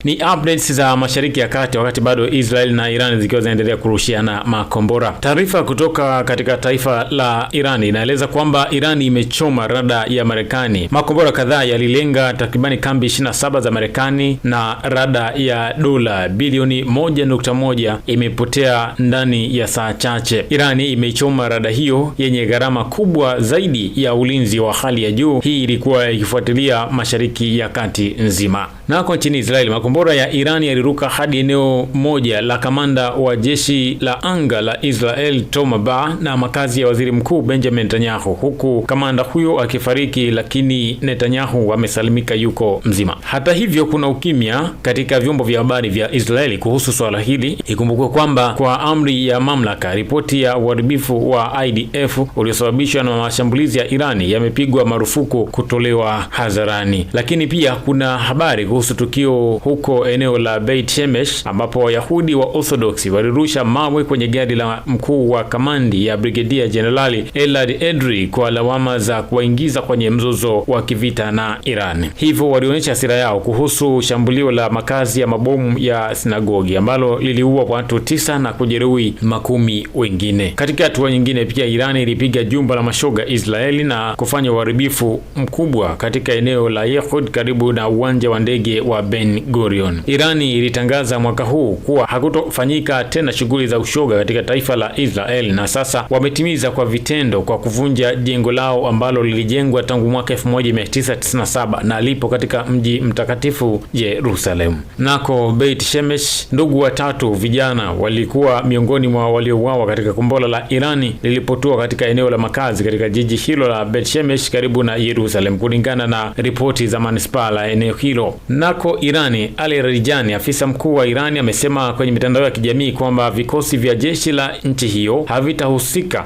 Ni updates za Mashariki ya Kati wakati bado Israel na Iran zikiwa zinaendelea kurushiana makombora. Taarifa kutoka katika taifa la Iran inaeleza kwamba Iran imechoma rada ya Marekani. Makombora kadhaa yalilenga takribani kambi 27 za Marekani na rada ya dola bilioni 1.1 imepotea ndani ya saa chache. Iran imechoma rada hiyo yenye gharama kubwa zaidi ya ulinzi wa hali ya juu. Hii ilikuwa ikifuatilia Mashariki ya Kati nzima. Nako nchini Israeli, makombora ya Iran yaliruka hadi eneo moja la kamanda wa jeshi la anga la Israel Tomer Bar na makazi ya waziri mkuu Benjamin Netanyahu, huku kamanda huyo akifariki, lakini Netanyahu amesalimika, yuko mzima. Hata hivyo, kuna ukimya katika vyombo vya habari vya Israeli kuhusu swala hili. Ikumbukwe kwamba kwa amri ya mamlaka, ripoti ya uharibifu wa IDF uliosababishwa na mashambulizi ya Irani yamepigwa marufuku kutolewa hadharani. Lakini pia kuna habari kuhusu tukio huko eneo la Beit Shemesh ambapo Wayahudi wa Orthodox walirusha mawe kwenye gari la mkuu wa kamandi ya Brigedia Generali Elad Edri kwa lawama za kuwaingiza kwenye mzozo wa kivita na Iran. Hivyo walionyesha hasira yao kuhusu shambulio la makazi ya mabomu ya sinagogi ambalo liliua watu 9 na kujeruhi makumi wengine. Katika hatua nyingine pia, Iran ilipiga jumba la mashoga Israeli na kufanya uharibifu mkubwa katika eneo la Yehud karibu na uwanja wa ndege wa Ben Gurion. Irani ilitangaza mwaka huu kuwa hakutofanyika tena shughuli za ushoga katika taifa la Israel, na sasa wametimiza kwa vitendo kwa kuvunja jengo lao ambalo lilijengwa tangu mwaka 1997 na lipo katika mji mtakatifu Jerusalem. Nako Beit Shemesh, ndugu watatu vijana walikuwa miongoni mwa waliouawa katika kombora la Irani lilipotua katika eneo la makazi katika jiji hilo la Beit Shemesh karibu na Jerusalem, kulingana na ripoti za manispaa la eneo hilo. Nako Irani, Ali Rarijani, afisa mkuu wa Irani, amesema kwenye mitandao ya kijamii kwamba vikosi vya jeshi la nchi hiyo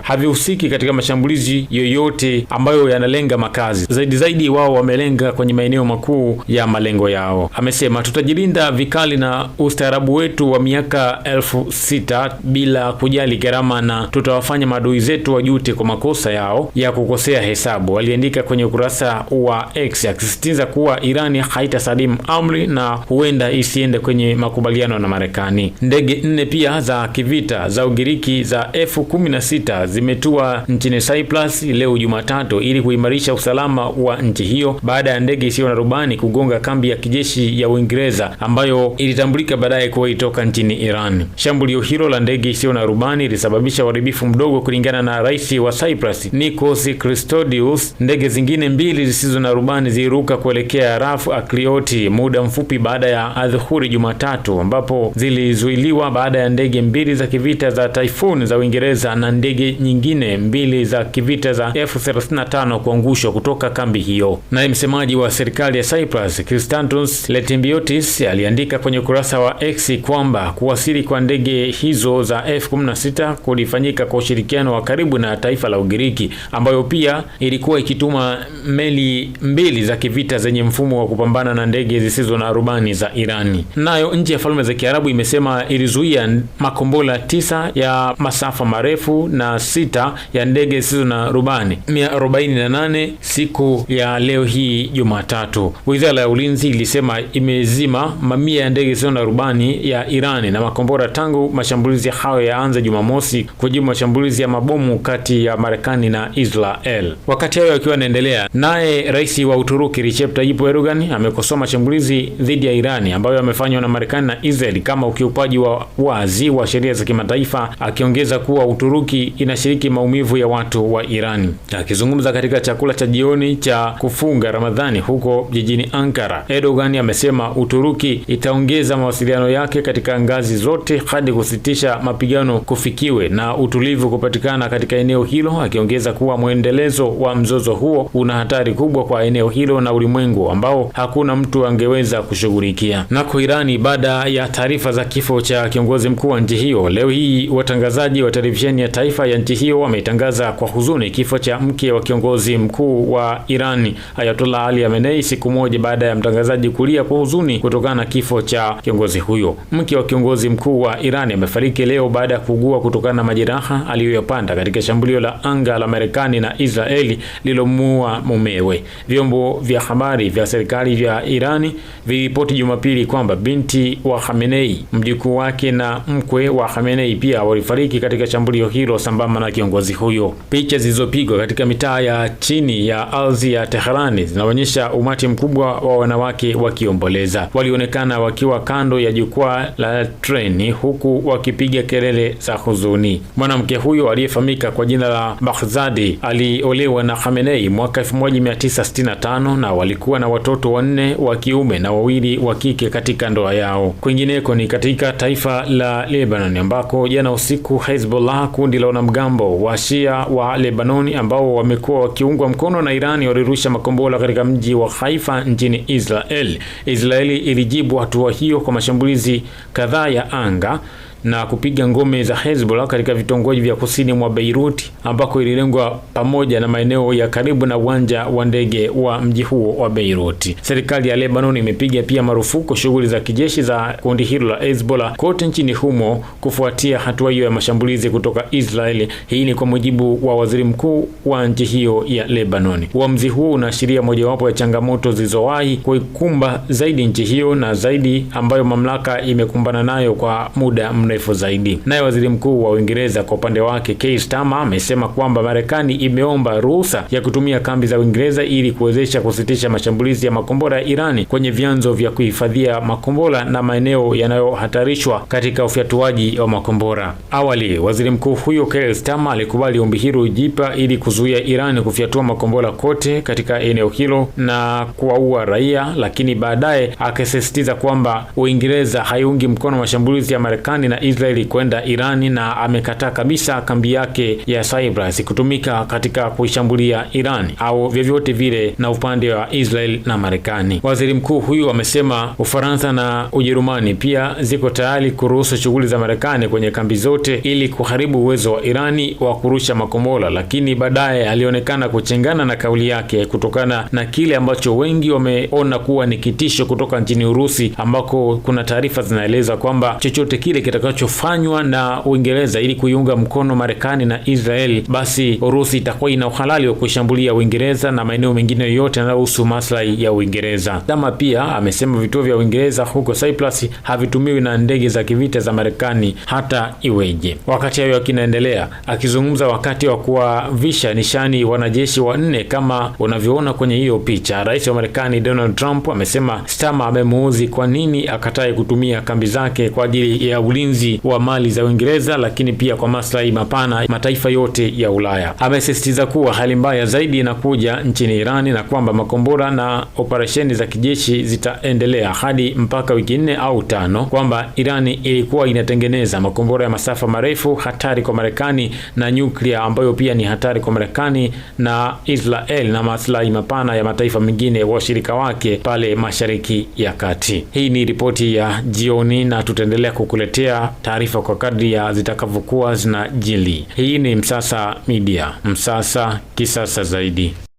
havihusiki katika mashambulizi yoyote ambayo yanalenga makazi. Zaidi wao wamelenga kwenye maeneo makuu ya malengo yao. Amesema, tutajilinda vikali na ustaarabu wetu wa miaka 6000 bila kujali gharama, na tutawafanya maadui zetu wajute kwa makosa yao ya kukosea hesabu, aliandika kwenye ukurasa wa X, akisisitiza kuwa Irani haitasalimu amri na huenda isiende kwenye makubaliano na Marekani. Ndege 4 pia za kivita za Ugiriki za F-16 zimetua nchini Cyprus leo Jumatatu ili kuimarisha usalama wa nchi hiyo baada ya ndege isiyo na rubani kugonga kambi ya kijeshi ya Uingereza ambayo ilitambulika baadaye kuwa itoka nchini Iran. Shambulio hilo la ndege isiyo na rubani lilisababisha uharibifu mdogo, kulingana na rais wa Cyprus Nikos Christodoulos. Ndege zingine 2 zisizo na rubani ziliruka kuelekea Rafu Aklioti muda mfupi baada ya adhuhuri Jumatatu, ambapo zilizuiliwa baada ya ndege 2 za kivita za Typhoon za Uingereza na ndege nyingine 2 za kivita za F-35 kuangushwa kutoka kambi hiyo. Naye msemaji wa serikali ya Cyprus, Konstantinos Letimbiotis, aliandika kwenye ukurasa wa X kwamba kuwasili kwa ndege hizo za F-16 kulifanyika kwa ushirikiano wa karibu na taifa la Ugiriki, ambayo pia ilikuwa ikituma meli 2 za kivita zenye mfumo wa kupambana na ndege zisizo na rubani za Irani. Nayo nchi ya Falme za Kiarabu imesema ilizuia makombora 9 ya masafa marefu na 6 ya ndege zisizo na rubani 148 siku ya leo hii Jumatatu. Wizara ya Ulinzi ilisema imezima mamia ya ndege zisizo na rubani ya Irani na makombora tangu mashambulizi hayo yaanze Jumamosi, kujibu mashambulizi ya mabomu kati ya Marekani na Israel. Wakati hayo yakiwa yanaendelea, naye rais wa Uturuki Recep Tayyip Erdogan amekosoa mashambulizi dhidi ya Irani ambayo yamefanywa na Marekani na Israeli kama ukiupaji wa wazi wa sheria za kimataifa, akiongeza kuwa Uturuki inashiriki maumivu ya watu wa Irani. Akizungumza katika chakula cha jioni cha kufunga Ramadhani huko jijini Ankara, Erdogan amesema Uturuki itaongeza mawasiliano yake katika ngazi zote hadi kusitisha mapigano kufikiwe na utulivu kupatikana katika eneo hilo, akiongeza kuwa muendelezo wa mzozo huo una hatari kubwa kwa eneo hilo na ulimwengu ambao hakuna mtu angeweza kushughulikia. Nako Irani, baada ya taarifa za kifo cha kiongozi mkuu wa nchi hiyo, leo hii watangazaji wa televisheni ya taifa ya nchi hiyo wametangaza kwa huzuni kifo cha mke wa kiongozi mkuu wa Irani Ayatollah Ali Khamenei, siku moja baada ya mtangazaji kulia kwa huzuni kutokana na kifo cha kiongozi huyo. Mke wa kiongozi mkuu wa Irani amefariki leo baada ya kuugua kutokana na majeraha aliyoyapata katika shambulio la anga la Marekani na Israeli lilomuua mumewe. Vyombo vya habari vya serikali vya Irani viliripoti Jumapili kwamba binti wa Khamenei, mjukuu wake na mkwe wa Khamenei pia walifariki katika shambulio hilo sambamba na kiongozi huyo. Picha zilizopigwa katika mitaa ya chini ya ardhi ya Tehran zinaonyesha umati mkubwa wa wanawake wakiomboleza. Walionekana wakiwa kando ya jukwaa la treni huku wakipiga kelele za huzuni. Mwanamke huyo aliyefahamika kwa jina la Bakhzadi aliolewa na Khamenei mwaka 1965 na walikuwa na watoto 4 wa kiume na 2 wa kike katika ndoa yao. Kwingineko ni katika taifa la Lebanon ambako jana usiku Hezbollah, kundi la wanamgambo wa Shia wa Lebanon ambao wamekuwa wakiungwa mkono na Irani, walirusha makombora katika mji wa Haifa nchini Israel. Israeli ilijibu hatua hiyo kwa mashambulizi kadhaa ya anga na kupiga ngome za Hezbollah katika vitongoji vya kusini mwa Beirut ambako ililengwa pamoja na maeneo ya karibu na uwanja wa ndege wa mji huo wa Beirut. Serikali ya Lebanon imepiga pia marufuku shughuli za kijeshi za kundi hilo la Hezbollah kote nchini humo kufuatia hatua hiyo ya mashambulizi kutoka Israeli. Hii ni kwa mujibu wa waziri mkuu wa nchi hiyo ya Lebanon. Uamuzi huu unaashiria mojawapo ya changamoto zilizowahi kuikumba zaidi nchi hiyo na zaidi ambayo mamlaka imekumbana nayo kwa muda mrefu zaidi. Naye waziri mkuu wa Uingereza kwa upande wake Keir Starmer amesema kwamba Marekani imeomba ruhusa ya kutumia kambi za Uingereza ili kuwezesha kusitisha mashambulizi ya makombora ya Irani kwenye vyanzo vya kuhifadhia makombora na maeneo yanayohatarishwa katika ufyatuaji wa makombora. Awali, waziri mkuu huyo Keir Starmer alikubali ombi hilo jipa ili kuzuia Irani kufyatua makombora kote katika eneo hilo na kuwaua raia, lakini baadaye akasisitiza kwamba Uingereza haiungi mkono mashambulizi ya Marekani na Israeli kwenda Irani na amekataa kabisa kambi yake ya Cyprus kutumika katika kuishambulia Irani au vyovyote vile na upande wa Israel na Marekani. Waziri mkuu huyu amesema Ufaransa na Ujerumani pia ziko tayari kuruhusu shughuli za Marekani kwenye kambi zote ili kuharibu uwezo wa Irani wa kurusha makombora, lakini baadaye alionekana kuchengana na kauli yake kutokana na kile ambacho wengi wameona kuwa ni kitisho kutoka nchini Urusi, ambako kuna taarifa zinaeleza kwamba chochote kile kitakachofanywa na Uingereza ili kuiunga mkono Marekani na Israeli, basi Urusi itakuwa ina uhalali wa kushambulia Uingereza na maeneo mengine yote yanayohusu maslahi ya Uingereza. Kama pia amesema vituo vya Uingereza huko Cyprus havitumiwi na ndege za kivita za Marekani hata iweje. Wakati hayo kinaendelea, akizungumza wakati wa kuwavisha nishani wanajeshi 4 kama unavyoona kwenye hiyo picha, Rais wa Marekani Donald Trump amesema Starmer amemuuzi kwa nini akatae kutumia kambi zake kwa ajili ya ulinzi wa mali za Uingereza, lakini pia kwa maslahi mapana mataifa yote ya Ulaya. Amesisitiza kuwa hali mbaya zaidi inakuja nchini Irani na kwamba makombora na operesheni za kijeshi zitaendelea hadi mpaka wiki 4 au 5, kwamba Irani ilikuwa inatengeneza makombora ya masafa marefu hatari kwa Marekani na nyuklia ambayo pia ni hatari kwa Marekani na Israel na maslahi mapana ya mataifa mengine washirika wake pale Mashariki ya Kati. Hii ni ripoti ya jioni na tutaendelea kukuletea taarifa kwa kadri ya zitakavyokuwa zinajili. Hii ni Msasa Media, Msasa kisasa zaidi.